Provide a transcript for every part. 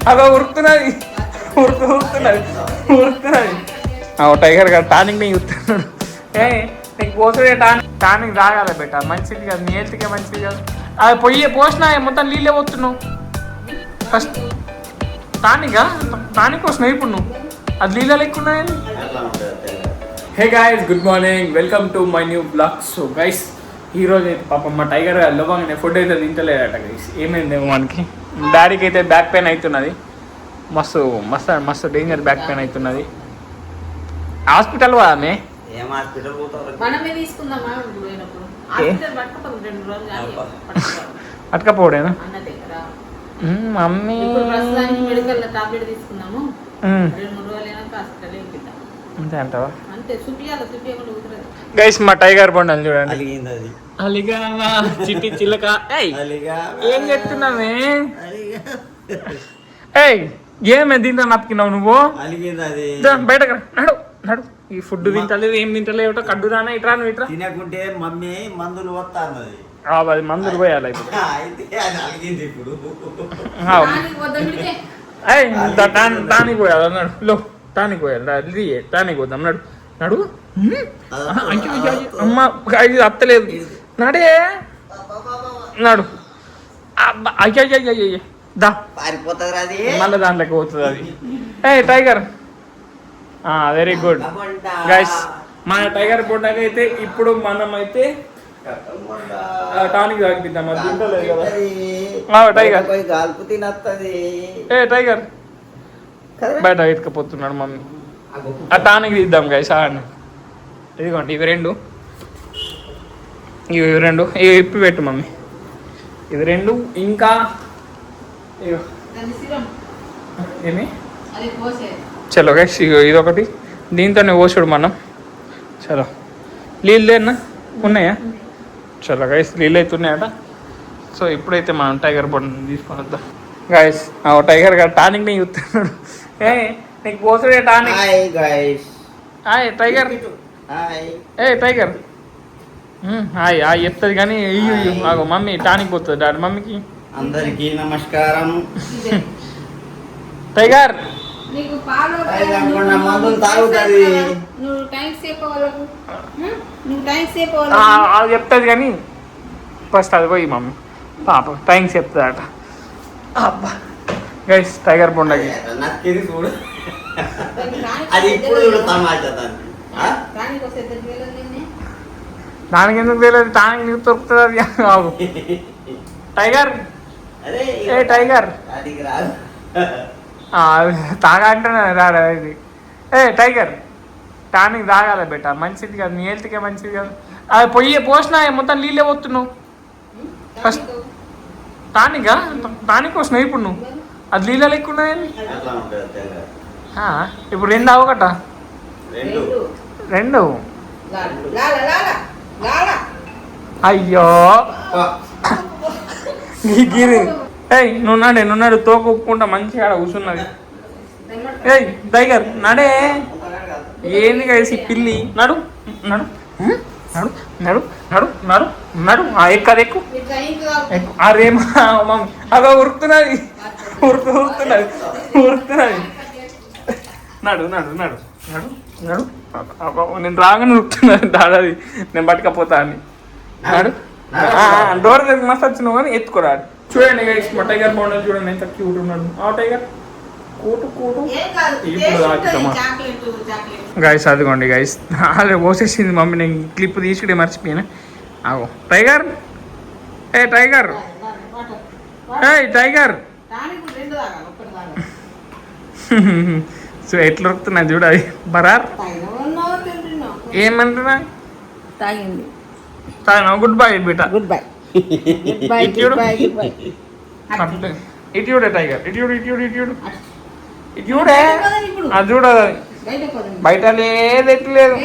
అదో ఉరుకుతున్నది ఉరుకుతున్నది ఉరుకుతున్నది. టైగర్ గారు టానిక్ ని చూస్తున్నాడు. నీకు పోసుడే టానిక్ తాగాలి బెట్ట, మంచిది కదా, నీ హెల్త్కే మంచిది కదా. అది పోసినా మొత్తం నీళ్ళే పోతున్నావు. ఫస్ట్ టానిక్ వస్తున్నావు ఇప్పుడు నువ్వు, అది నీళ్ళ ఎక్కున్నాయి. Hey guys, good morning, welcome to my new blog. So guys, ఈరోజు అయితే పాపం మా టైగర్ గారు లోపంగానే ఫుడ్ అయితే తింటలేదట గైస్. ఏమైందేమో మనకి, డాడీకి అయితే బ్యాక్ పెయిన్ అవుతున్నది, మస్తు మస్తు మస్తు డేంజర్ బ్యాక్ పెయిన్ అవుతున్నది. హాస్పిటల్ ఆమె పట్టుకపోడేనా మమ్మీ అంతే అంటావా? గైస్ మా టైగర్ బండలు చూడండి. అలిగా చిట్టి చిల్లక ఏం చెప్తున్నావే? ఏమే దీంతో నప్పినావు నువ్వు? బయటకు నడు నడు. ఈ ఫుడ్ తింటలేదు, ఏం తింటలేవు. కడ్డు రానా ఇట్రా, నువ్వు ఇట్రా. తినకుంటే మమ్మీ మందులు వస్తాన్నది. అది మందులు పోయాలి ఇప్పుడు. టానిక్ పోయాలి అన్నాడు. లో టానిక్ పోయాలి, టానిక్ పోదాం. నడు నడు. అమ్మ అత్తలేదు, నడే నడు. అయ్యయ్య దా మళ్ళీ దాంట్లోకి పోతుంది అది. Tiger very good guys. మన టైగర్ బొండకి అయితే ఇప్పుడు మనం అయితే టానిక్ తాగిద్దాం. అది తింటలేదు కదా టైగర్. టైగర్ బయట ఎత్తుకపోతున్నాడు మమ్మీ. ఆ టానిక్ తీద్దాం గైస్. ఇదిగోండి ఇవి రెండు, ఇవి ఇప్పి పెట్టు మమ్మీ. ఇవి రెండు, ఇంకా ఏమి చలో గైస్, ఇదొకటి. దీంతోనే పోసుడు మనం. చలో నీళ్ళు అన్నా ఉన్నాయా? చలో గైస్, నీళ్ళు అయితే ఉన్నాయట. సో ఇప్పుడైతే మనం టైగర్ బొండ తీసుకొని వద్దాం గైస్. టైగర్ గారు టానిక్ ని చూస్తున్నాడు. నీకు పోసుడే టానిక్. టైగర్ టైగర్ చెప్తుంది కానీ మాకు మమ్మీ టానిక్ పోతుంది. డాడీ మమ్మీకి అందరికీ నమస్కారం. టైగర్ అది చెప్తుంది కానీ ఫస్ట్ అది పోయి మమ్మీ పాప థ్యాంక్స్ చెప్తుంది అట. అబ్బా గైస్, టైగర్ బొండకి దానికి ఎందుకు తెలియదు, టానిక్ నీకు దొరుకుతుంది అది బాబు. టైగర్ టైగర్ తాగంటున్నా రాడా ఇది. టైగర్ టానిక్ తాగాలి బెట్ట, మంచిది కదా, నీ హెల్త్కే మంచిది కదా. అది పోసినా మొత్తం నీళ్ళే పోతున్నావు. ఫస్ట్ టానిక్ వస్తున్నావు ఇప్పుడు నువ్వు, అది నీళ్ళ ఎక్కున్నాయని. ఇప్పుడు రెండు అవగట, రెండు. అయ్యో గిరి. నువ్వు నడు తోక ఒప్పుకుంటా మంచిగా ఆడ కూర్చున్నది. టైగర్ నడే. ఏంది కలిసి పిల్లి. నడు నడు నడు నడు నడు నడు నడు. ఎక్కదు ఎక్కు ఎక్కు. అరేమా మమ్మీ అదో ఉరుకుతున్నది ఉరుకుతున్నది ఉరుకుతున్నది. నడు నడు నడు నడు నడు. నేను రాగానే ఉరుకుతున్నది దాడది, నేను పట్టుకపోతా అని. నడు. డోర్ దగ్గర మస్తు వచ్చినావు కానీ ఎత్తుకోరాడు. చూడండి గైస్, మా టైగర్ బొండలు చూడండి ఎంత క్యూట్ ఉన్నాడు. టైగర్ కూటు కూటు. ఇప్పుడు తాగుతామా గైస్? అదిగోండి గైస్, అలా పోసేసింది మమ్మీ. నేను క్లిప్ తీసుకుంటే మర్చిపోయినా. Tiger tiger tiger. సో ఎట్లా ఉరుకుతున్నా చూడ అది బరార్. ఏమంటున్నా? తాగినా? గుడ్ బై బేటా. Goodbye. ఇట్యూడే టైగర్, ఇట్యూడు ఇట్యూడు ఇట్యూడు ఇట్యూడే. అది చూడదు, బయట లేదు, ఎట్టు లేదు.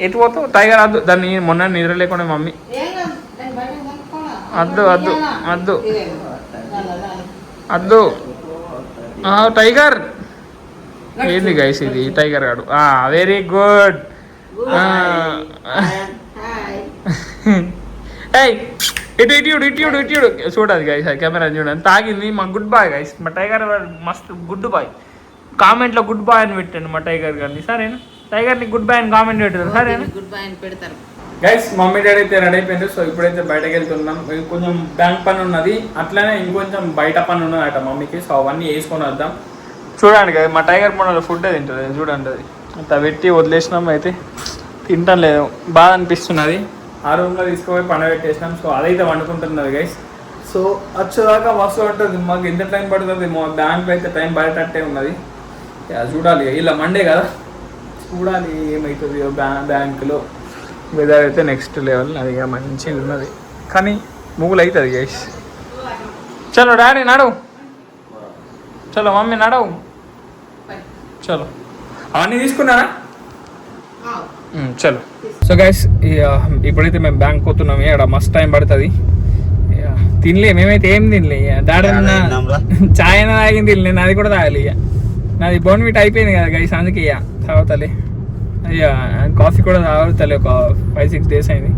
ఎటు పోతావు టైగర్? అద్దు, దాన్ని మొన్న నిద్ర లేకుండా మమ్మీ. అద్దు అద్దు అద్దు అద్దు. టైగర్ ఏంది గైస్ ఇది? టైగర్ గాడు. Very good. ఇటు చూడదు గైస్ కెమెరా చూడండి తాగింది మా గుడ్ బాయ్ గైస్ మా టైగర్ మస్తు గుడ్ బాయ్ కామెంట్లో గుడ్ బాయ్ అని పెట్టండి మా టైగర్ గారిని సరేనా టైగర్ని గుడ్ బాయ్ అని కామెంట్ పెట్టారు సరేనా గుడ్ బై అని పెడతారు గైస్ మమ్మీ డాడీ అయితే రెడీ అయిపోయింది సో ఇప్పుడైతే బయటకు వెళ్తున్నాం కొంచెం బ్యాంక్ పని ఉన్నది అట్లనే ఇంకొంచెం బయట పని ఉన్నదట మమ్మీకి సో అవన్నీ వేసుకొని వద్దాం చూడండి కదా మా టైగర్ మోడల్ ఫుడ్ తింటుంది చూడండి అది అంత పెట్టి వదిలేసినాం అయితే తింటాం లేదు బాధ అనిపిస్తున్నది ఆ రూమ్లో తీసుకుపోయి పండబెట్టేసినాం సో అదైతే వండుకుంటున్నది గైస్ సో వచ్చేదాకా మస్తు పడుతుంది మాకు ఎంత టైం పడుతుంది మా బ్యాంక్లో అయితే టైం పడేటట్టే ఉన్నది చూడాలి ఇలా మండే కదా చూడాలి ఏమవుతుంది బ్యాంకులో వెదర్ అయితే నెక్స్ట్ లెవెల్ అది ఇక మంచిగా ఉన్నది కానీ ముగ్గులు అవుతుంది గైస్ చలో డాడీ నడవు చలో మమ్మీ నడవు చలో అవన్నీ తీసుకున్నారా చలో సో గైస్ ఇప్పుడైతే మేము బ్యాంక్ పోతున్నాం ఇక్కడ మస్తు టైం పడుతుంది తినలే మేమైతే ఏం తినలే డాడీ చాయ్ అయినా తాగింది తినలే నాది కూడా తాగాలి ఇక నాది బోన్విట్ అయిపోయింది కదా గైస్ అందుకే ఇక తాగుతలే అయ్యా కాఫీ కూడా తాగుతలే ఒక 5-6 days అయింది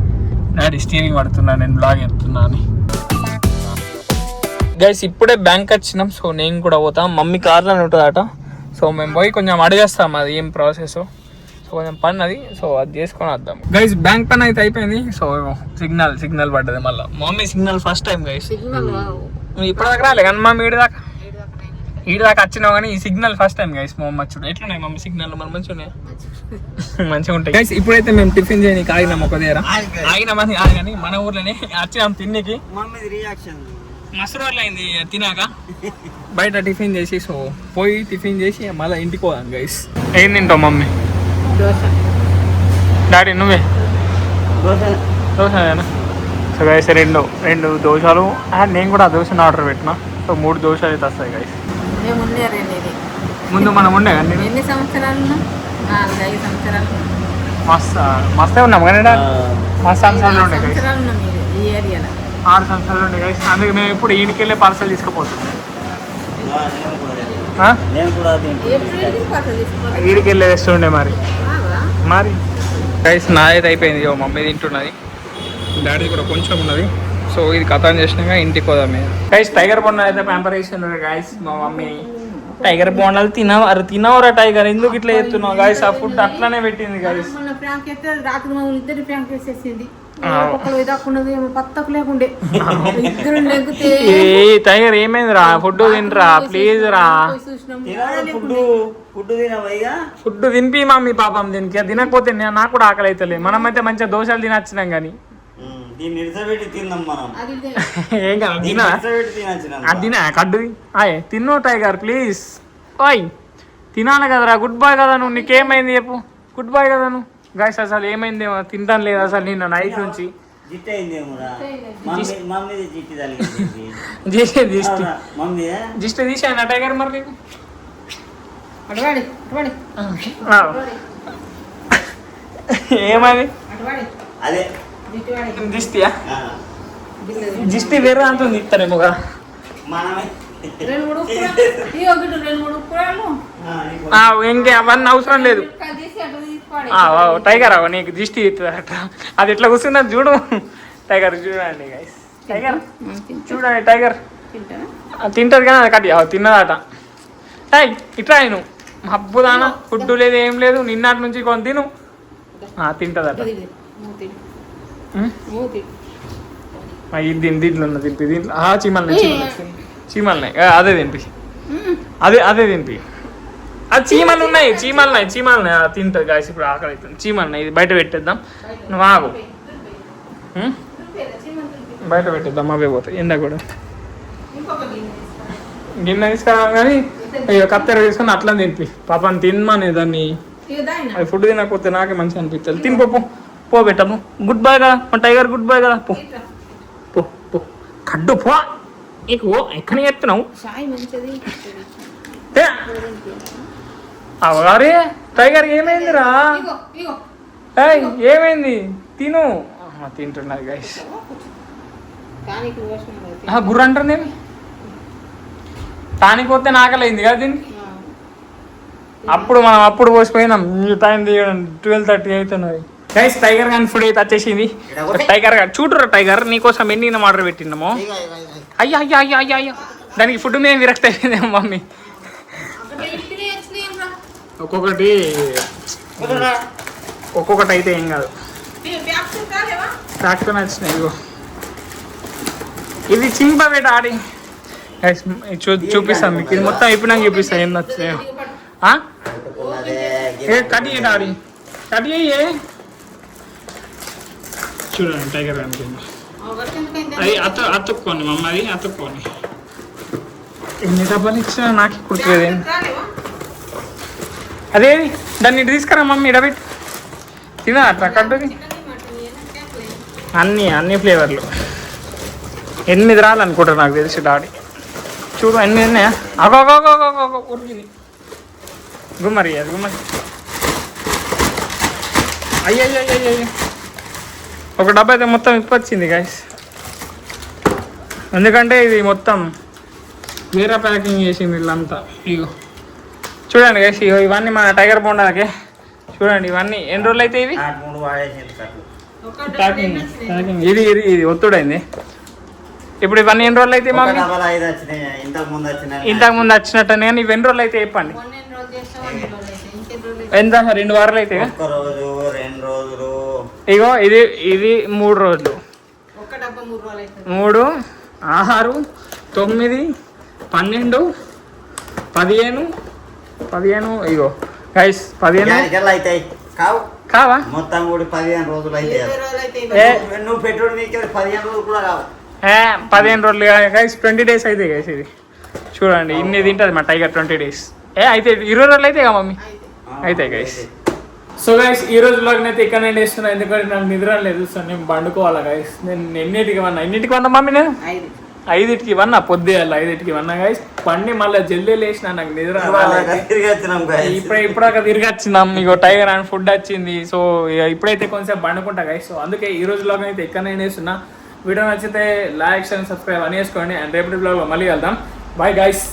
డాడీ స్టీరింగ్ పడుతున్నా నేను బ్లాగ్ చెప్తున్నా అని గైస్ ఇప్పుడే బ్యాంక్ వచ్చినాం సో నేను కూడా పోతా మమ్మీ కార్లోనే ఉంటుందట సో మేము పోయి కొంచెం అడిగేస్తాం అది ఏం ప్రాసెస్ సో కొంచెం పని అది సో అది చేసుకొని వద్దాం గైస్ బ్యాంక్ పని అయితే అయిపోయింది సో సిగ్నల్ పడ్డది మళ్ళీ mummy signal first time guys ఇప్పటిదాకా రాలే కానీ మమ్మీ ఈడ దాకా వచ్చినావు కానీ ఈ signal first time guys mummy వచ్చుడు ఎట్లున్నాయి మమ్మీ సిగ్నల్ మరి మంచిగా ఉంటాయి గైస్ ఇప్పుడైతే మేము టిఫిన్ చేయడానికి ఆగినాం ఒక దగ్గర ఆగినామని కాదు కానీ మన ఊర్లోనే వచ్చినాం తిన్నికి మస్తు రోజులు అయింది తినాక బయట టిఫిన్ చేసి సో పోయి టిఫిన్ చేసి మళ్ళీ ఇంటికి పోదాం గైస్ ఏం తింటావు మమ్మీ డాడీ నువ్వే దోశనా సో గైస్ రెండు దోశలు నేను కూడా దోశను ఆర్డర్ పెట్టినా సో 3 దోశలు అయితే వస్తాయి గైస్ ముందు మనం ఉండే కానీ ఎన్ని సంవత్సరాలు 4-5 సంవత్సరాలు మస్తే ఉన్నాం కానీ మస్తు సంవత్సరాలు ఉండే గైస్ ఈ ఏరియాలో 6 సంవత్సరాలు ఉండే గైస్ అందుకే మేము ఇప్పుడు ఈడికి వెళ్ళే పార్సల్ తీసుకుపోతున్నాం ఈడికి వెళ్ళే రెస్టారెంట్ మరి గైస్ నాదైతే అయిపోయింది మమ్మీ తింటున్నది డాడీ కూడా కొంచెం ఉన్నది సో ఇది కథం చేసినాక ఇంటికి పోదాం మేము గైస్ టైగర్ బోండాలు అయితే ప్యాంపర్ చేస్తున్నారు గైస్ మా మమ్మీ టైగర్ బోండాలు తినవరా టైగర్ ఎందుకు ఇట్లా చెప్తున్నావు గైస్ ఆ ఫుడ్ అట్లానే పెట్టింది గైస్ టైగర్ ఏమైందిరా ఫుడ్ తినరా ప్లీజ్ రా ఫుడ్ తినిపి మమ్మీ పాపం దీనికి తినకపోతే నాకు కూడా ఆకలి అవుతలే మనమైతే మంచిగా దోశలు తినొచ్చినాం కానీ ఏం కాదు తినా కడ్డు తిన్ను టైగర్ ప్లీజ్ ఓయ్ తినాలి కదరా గుడ్ బాయ్ కదా నువ్వు నీకేమైంది చెప్పు గుడ్ బాయ్ కదా నువ్వు గైస్ అసలు ఏమైంది తింటాను లేదు అసలు నిన్న నైట్ నుంచి జిస్ట్ తీసాను టైగర్ మరి నీకు ఏమది దిష్టియా దిష్టి వేరే అంటుంది ఇస్తారేమో కదా ఇంకే అవన్నీ అవసరం లేదు టైగర్ అవ నీకు దిష్టి అది ఎట్లా కూర్చున్నది చూడు టైగర్ చూడండి గైస్ టైగర్ చూడండి టైగర్ తింటది కానీ అది కట్టి తిన్నదట ఇట్లా నేను హబ్బుదానా ఫుడ్ లేదు ఏం లేదు నిన్నటి నుంచి కొని తిను తింటదట ఇది దీంట్లో ఉన్న తింపి దీంట్లో చీమలున్నాయి అదే తింపి అదే తింపి అది చీమలు ఉన్నాయి తింటుంది కాసి ఇప్పుడు ఆకలి అవుతుంది చీమలున్నాయి ఇది బయట పెట్టేద్దాం నువ్వు ఆగు బయట పెట్టేద్దాం అవే పోతాయి ఎండ కూడా గిన్నె తీసుకురా కానీ కత్తెర తీసుకొని అట్లా తింపి పాపని తినమని దాన్ని అది ఫుడ్ తినకపోతే నాకే మంచిగా అనిపిస్తుంది తిని పో పెట్టము గుడ్ బాయ్ కదా మా టైగర్ గుడ్ బాయ్ కదా పో పో పో కడ్డు పో నీకు ఎక్కడ చెప్తున్నావు అవగారే టైగర్ ఏమైందిరా ఏమైంది తిను తింటున్నది గైస్ గుర్ర అంటుందేమి టానిక్ వస్తే నాకలైంది కదా దీనికి అప్పుడు మనం పోసిపోయినాం టైం తీయడం 12:30 అవుతున్నది గైస్ టైగర్ గాని ఫుడ్ అయితే వచ్చేసింది. టైగర్ గారు చూడరా, టైగర్ నీకోసం ఎన్ని ఆర్డర్ పెట్టినామో. అయ్యా అయ్యా అయ్యా అయ్యా అయ్యా, దానికి ఫుడ్ మీద విరక్తి అయిపోయిందేమో మమ్మీ. ఒక్కొక్కటి అయితే ఏం కాదు, ట్రాక్టర్ వచ్చినాయి. ఇగో ఇది చింపబెట్ట ఆడి చూపిస్తాను మీకు. ఇది మొత్తం అయిపోయినాక చూపిస్తాను ఏం నచ్చాయో. కట్ చేయట ఆడి, కట్ చేయే. చూడండి టైగర్ అనుకుంది అది అతుక్కోండి మమ్మ, అది అతుక్కోండి. ఎన్ని డబ్బాలు ఇచ్చినా నాకు కుడుతుంది. అదేది దాన్ని తీసుకురా మమ్మీ, ఇడబెట్టి తినా అట్లా కట్టుది. అన్ని ఫ్లేవర్లు 8 రాలనుకుంటారు నాకు తెలిసి డాడీ. చూడు 8 ఉన్నాయా? అగో ఉరికింది గుమ్మరి, అది గుమ్మరి. అయ్యయ్యో ఒక డబ్బా అయితే మొత్తం ఇప్పొచ్చింది గైస్. ఎందుకంటే ఇది మొత్తం వేరే ప్యాకింగ్ చేసింది వీళ్ళంతా. ఇగో చూడండి గైస్, ఇగో ఇవన్నీ మన టైగర్ బోండాలకే. చూడండి ఇవన్నీ ఎన్ని రోజులు అయితే ఇవి ప్యాకింగ్. ఇది ఒత్తుడైంది. ఇప్పుడు ఇవన్నీ ఎన్ని రోజులు అయితే మమ్మీ? ఇంతకు ముందు వచ్చినట్టనే. కానీ ఇవి ఎన్ని రోజులు అయితే చెప్పండి. ఎంత 2 వారాలు అయితే. ఇగో ఇది 3 రోజులు. 3, 6, 9, 12, 15. ఇగో గైస్ 15 అవుతాయి కావా మొత్తం కూడా 15 రోజులు అయితే. నువ్వు పెట్రోల్ మీకు 15 రోజులు కూడా కావు. 15 రోజులు గైస్, 20 డేస్ అయితే గైస్. ఇది చూడండి ఇన్ని తింటుంది మా టైగర్ 20 డేస్. అయితే 20 రోజులు అయితే మమ్మీ అయితే గైస్. సో గైస్ ఈ రోజు బ్లాగ్ అయితే ఇక్కడ నేను వేస్తున్నా, ఎందుకంటే నాకు నిద్ర లేదు. సో నేను పండుకోవాలా గైస్. నేను ఎన్నింటికి వన్నా మమ్మీ? నేను 5కి వన్నా, పొద్దున్న 5కి వన్నా గైస్. పండి మళ్ళీ జల్దీ లేచిన, నాకు నిద్ర ఇప్పుడాక తిరిగి వచ్చినాం. ఇగో టైగర్ అండ్ ఫుడ్ వచ్చింది. సో ఇప్పుడైతే కొంచెం పండుకుంటా గైస్. సో అందుకే ఈ రోజు బ్లాగ్ అయితే ఇక్కడ నేను వేస్తున్నా. వీడియో నచ్చితే లైక్, షేర్, సబ్స్క్రైబ్ అని వేసుకోండి. అండ్ రేపటి బ్లాగ్లో మళ్ళీ వెళ్దాం. Bye guys.